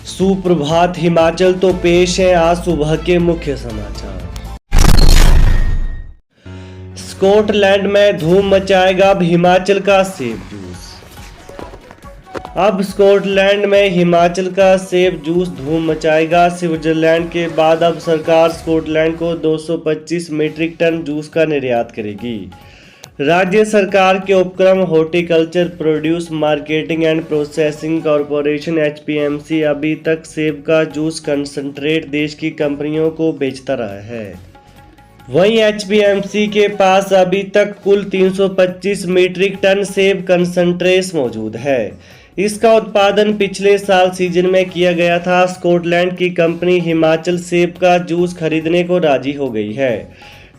सुप्रभात हिमाचल, तो पेश है आज सुबह के मुख्य समाचार। स्कॉटलैंड में धूम मचाएगा अब हिमाचल का सेब जूस। अब स्कॉटलैंड में हिमाचल का सेब जूस धूम मचाएगा। स्विट्जरलैंड के बाद अब सरकार स्कॉटलैंड को 225 मीट्रिक टन जूस का निर्यात करेगी। राज्य सरकार के उपक्रम horticulture produce marketing and processing corporation HPMC अभी तक सेब का जूस कंसंट्रेट देश की कंपनियों को बेचता रहा है। वहीं HPMC के पास अभी तक कुल 325 मीट्रिक टन सेब कंसंट्रेट मौजूद है। इसका उत्पादन पिछले साल सीजन में किया गया था। स्कॉटलैंड की कंपनी हिमाचल सेब का जूस खरीदने को राजी हो गई है।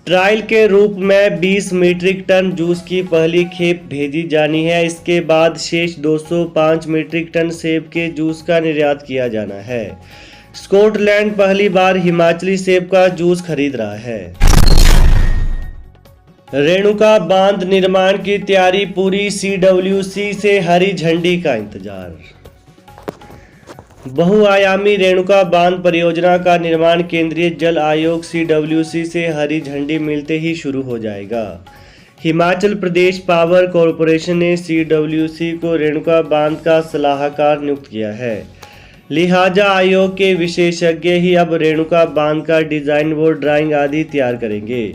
ट्रायल के रूप में 20 मीट्रिक टन जूस की पहली खेप भेजी जानी है। इसके बाद शेष 205 मीट्रिक टन सेब के जूस का निर्यात किया जाना है। स्कॉटलैंड पहली बार हिमाचली सेब का जूस खरीद रहा है। रेणुका बांध निर्माण की तैयारी पूरी, CWC से हरी झंडी का इंतजार। बहुआयामी रेणुका बांध परियोजना का निर्माण केंद्रीय जल आयोग CWC से हरी झंडी मिलते ही शुरू हो जाएगा। हिमाचल प्रदेश पावर कॉरपोरेशन ने CWC को रेणुका बांध का सलाहकार नियुक्त किया है। लिहाजा आयोग के विशेषज्ञ ही अब रेणुका बांध का डिजाइन व ड्राइंग आदि तैयार करेंगे,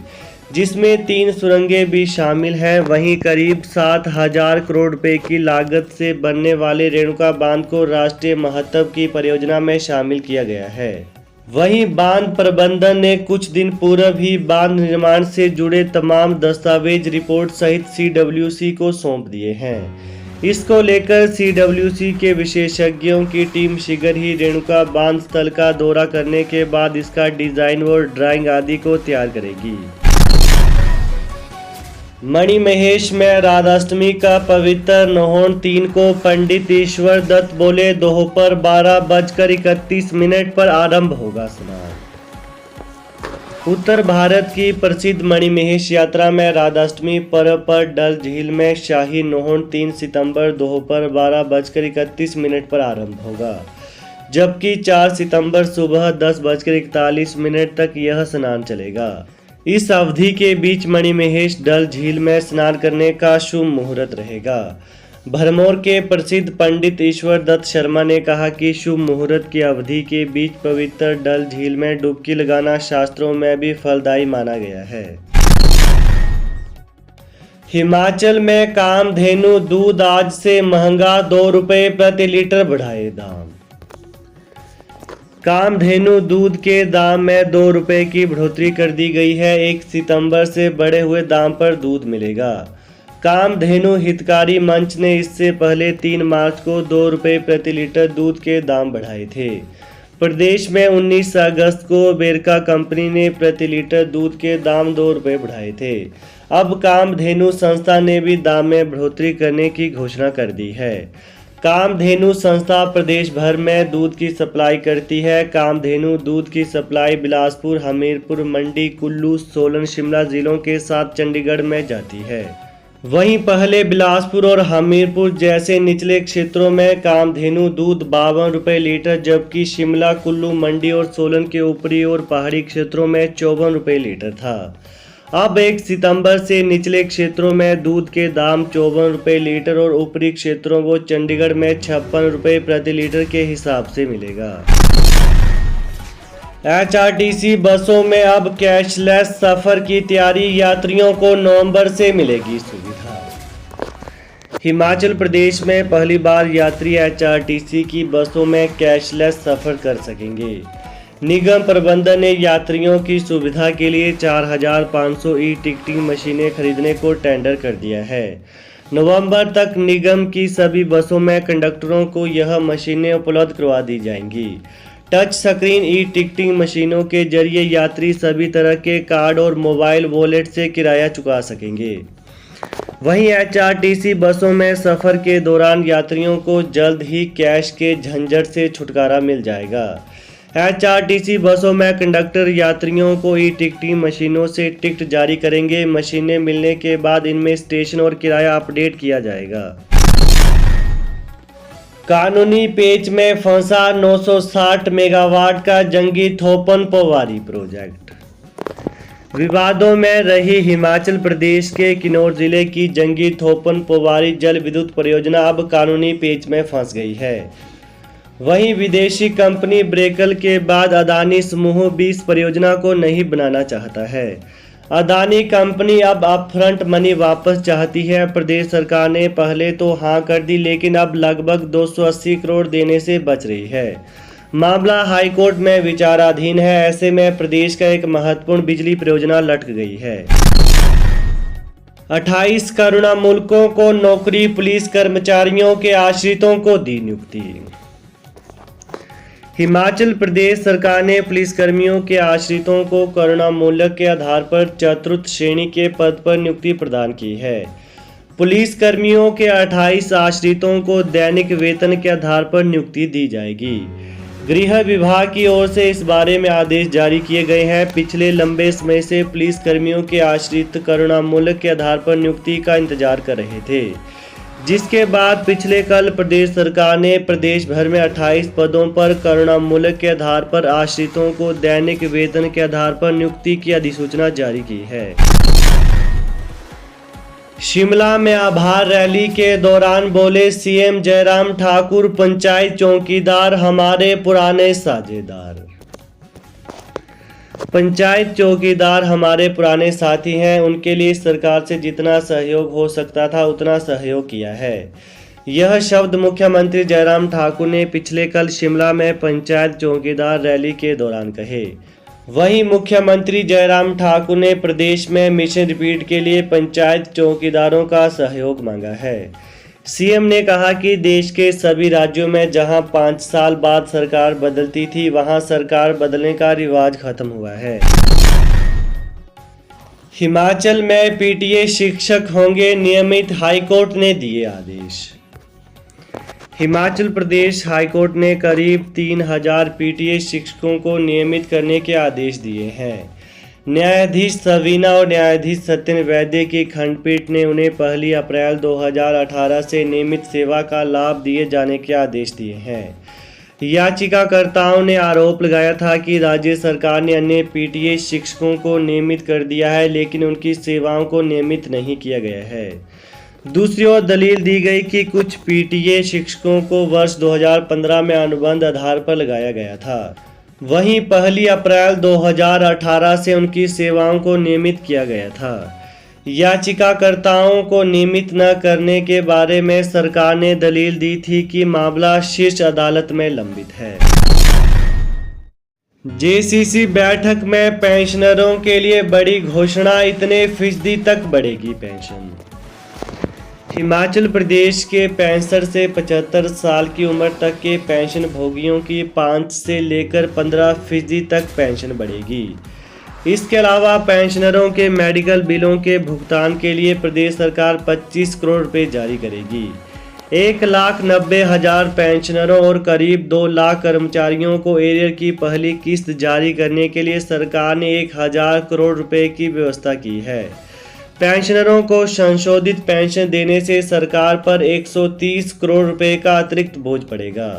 जिसमें 3 सुरंगें भी शामिल हैं। वहीं करीब 7,000 करोड़ रुपए की लागत से बनने वाले रेणुका बांध को राष्ट्रीय महत्व की परियोजना में शामिल किया गया है। वहीं बांध प्रबंधन ने कुछ दिन पूर्व ही बांध निर्माण से जुड़े तमाम दस्तावेज रिपोर्ट सहित CWC को सौंप दिए हैं। इसको लेकर CWC के विशेषज्ञों की टीम शीघ्र ही रेणुका बांध स्थल का दौरा करने के बाद इसका डिजाइन व ड्राइंग आदि को तैयार करेगी। मणिमहेश में राधाष्टमी का पवित्र नौहन 3 को पंडित ईश्वर दत्त बोले दोपहर 12:31 पर आरंभ होगा स्नान। उत्तर भारत की प्रसिद्ध मणिमहेश यात्रा में राधाष्टमी पर्व पर डल झील में शाही नौहन 3 सितंबर दोपहर 12:31 पर आरंभ होगा, जबकि 4 सितंबर सुबह 10:41 तक यह स्नान चलेगा। इस अवधि के बीच मणिमहेश डल झील में स्नान करने का शुभ मुहूर्त रहेगा। भरमौर के प्रसिद्ध पंडित ईश्वर दत्त शर्मा ने कहा कि शुभ मुहूर्त की अवधि के बीच पवित्र डल झील में डुबकी लगाना शास्त्रों में भी फलदायी माना गया है। हिमाचल में कामधेनु दूध आज से महंगा, 2 रुपये प्रति लीटर बढ़ाए दाम। कामधेनु दूध के दाम में 2 रुपये की बढ़ोतरी कर दी गई है। 1 सितंबर से बढ़े हुए दाम पर दूध मिलेगा। कामधेनु हितकारी मंच ने इससे पहले 3 मार्च को 2 रुपये प्रति लीटर दूध के दाम बढ़ाए थे। प्रदेश में 19 अगस्त को बेरका कंपनी ने प्रति लीटर दूध के दाम 2 रुपये बढ़ाए थे। अब कामधेनु संस्था ने भी दाम में बढ़ोतरी करने की घोषणा कर दी है। कामधेनु संस्था प्रदेश भर में दूध की सप्लाई करती है। कामधेनु दूध की सप्लाई बिलासपुर, हमीरपुर, मंडी, कुल्लू, सोलन, शिमला जिलों के साथ चंडीगढ़ में जाती है। वहीं पहले बिलासपुर और हमीरपुर जैसे निचले क्षेत्रों में कामधेनु दूध 52 रुपये लीटर, जबकि शिमला, कुल्लू, मंडी और सोलन के ऊपरी और पहाड़ी क्षेत्रों में 54 रुपये लीटर था। अब 1 सितंबर से निचले क्षेत्रों में दूध के दाम 54 रुपये लीटर और ऊपरी क्षेत्रों व चंडीगढ़ में 56 रुपये प्रति लीटर के हिसाब से मिलेगा। HRTC बसों में अब कैशलेस सफर की तैयारी, यात्रियों को नवंबर से मिलेगी सुविधा। हिमाचल प्रदेश में पहली बार यात्री HRTC की बसों में कैशलेस सफर कर सकेंगे। निगम प्रबंधन ने यात्रियों की सुविधा के लिए 4,500 ई-टिकटिंग मशीनें खरीदने को टेंडर कर दिया है। नवंबर तक निगम की सभी बसों में कंडक्टरों को यह मशीनें उपलब्ध करवा दी जाएंगी। टच स्क्रीन ई-टिकटिंग मशीनों के जरिए यात्री सभी तरह के कार्ड और मोबाइल वॉलेट से किराया चुका सकेंगे। वहीं HRTC बसों में सफ़र के दौरान यात्रियों को जल्द ही कैश के झंझट से छुटकारा मिल जाएगा। HRTC बसों में कंडक्टर यात्रियों को ई-टिकटिंग मशीनों से टिकट जारी करेंगे। मशीनें मिलने के बाद इनमें स्टेशन और किराया अपडेट किया जाएगा। कानूनी पेच में फंसा 960 मेगावाट का जंगी थोपन पोवारी प्रोजेक्ट। विवादों में रही हिमाचल प्रदेश के किन्नौर जिले की जंगी थोपन पोवारी जल विद्युत परियोजना अब कानूनी पेच में फंस गई है। वहीं विदेशी कंपनी ब्रेकल के बाद अदानी समूह भी इस परियोजना को नहीं बनाना चाहता है। अदानी कंपनी अब अपफ्रंट मनी वापस चाहती है। प्रदेश सरकार ने पहले तो हां कर दी, लेकिन अब लगभग 280 करोड़ देने से बच रही है। मामला हाईकोर्ट में विचाराधीन है। ऐसे में प्रदेश का एक महत्वपूर्ण बिजली परियोजना लटक गई है। 28 करोड़ मुल्कों को नौकरी, पुलिस कर्मचारियों के आश्रितों को दी नियुक्ति। हिमाचल प्रदेश सरकार ने पुलिसकर्मियों के आश्रितों को करुणा मूल्य के आधार पर चतुर्थ श्रेणी के पद पर नियुक्ति प्रदान की है। पुलिसकर्मियों के 28 आश्रितों को दैनिक वेतन के आधार पर नियुक्ति दी जाएगी। गृह विभाग की ओर से इस बारे में आदेश जारी किए गए हैं। पिछले लंबे समय से पुलिसकर्मियों के आश्रित करुणा मूल्य के आधार पर नियुक्ति का इंतजार कर रहे थे, जिसके बाद पिछले कल प्रदेश सरकार ने प्रदेश भर में 28 पदों पर करुणा मूल्य के आधार पर आश्रितों को दैनिक वेतन के आधार पर नियुक्ति की अधिसूचना जारी की है। शिमला में आभार रैली के दौरान बोले सीएम जयराम ठाकुर, पंचायत चौकीदार हमारे पुराने साझेदार। पंचायत चौकीदार हमारे पुराने साथी हैं। उनके लिए सरकार से जितना सहयोग हो सकता था उतना सहयोग किया है। यह शब्द मुख्यमंत्री जयराम ठाकुर ने पिछले कल शिमला में पंचायत चौकीदार रैली के दौरान कहे। वहीं मुख्यमंत्री जयराम ठाकुर ने प्रदेश में मिशन रिपीट के लिए पंचायत चौकीदारों का सहयोग मांगा है। सीएम ने कहा कि देश के सभी राज्यों में जहां 5 साल बाद सरकार बदलती थी, वहां सरकार बदलने का रिवाज खत्म हुआ है। हिमाचल में पीटीए शिक्षक होंगे नियमित, हाईकोर्ट ने दिए आदेश। हिमाचल प्रदेश हाईकोर्ट ने करीब 3000 पीटीए शिक्षकों को नियमित करने के आदेश दिए हैं। न्यायाधीश सवीना और न्यायाधीश सत्यन वैद्य की खंडपीठ ने उन्हें 1 अप्रैल 2018 से नियमित सेवा का लाभ दिए जाने के आदेश दिए हैं। याचिकाकर्ताओं ने आरोप लगाया था कि राज्य सरकार ने अन्य पीटीए शिक्षकों को नियमित कर दिया है, लेकिन उनकी सेवाओं को नियमित नहीं किया गया है। दूसरी ओर दलील दी गई कि कुछ पीटीए शिक्षकों को वर्ष 2015 में अनुबंध आधार पर लगाया गया था। वहीं 1 अप्रैल 2018 से उनकी सेवाओं को नियमित किया गया था। याचिकाकर्ताओं को नियमित न करने के बारे में सरकार ने दलील दी थी कि मामला शीर्ष अदालत में लंबित है। जेसीसी बैठक में पेंशनरों के लिए बड़ी घोषणा, इतने फीसदी तक बढ़ेगी पेंशन। हिमाचल प्रदेश के 65 से 75 साल की उम्र तक के पेंशन भोगियों की 5 से लेकर 15% तक पेंशन बढ़ेगी। इसके अलावा पेंशनरों के मेडिकल बिलों के भुगतान के लिए प्रदेश सरकार 25 करोड़ रुपए जारी करेगी। 1,90,000 पेंशनरों और करीब 2 लाख कर्मचारियों को एरियर की पहली किस्त जारी करने के लिए सरकार ने 1000 करोड़ रुपए की व्यवस्था की है। पेंशनरों को संशोधित पेंशन देने से सरकार पर 130 करोड़ रुपए का अतिरिक्त बोझ पड़ेगा।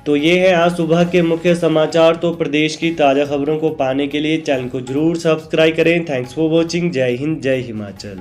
तो ये है आज सुबह के मुख्य समाचार। तो प्रदेश की ताज़ा खबरों को पाने के लिए चैनल को जरूर सब्सक्राइब करें। Thanks for watching. जय हिंद, जय हिमाचल।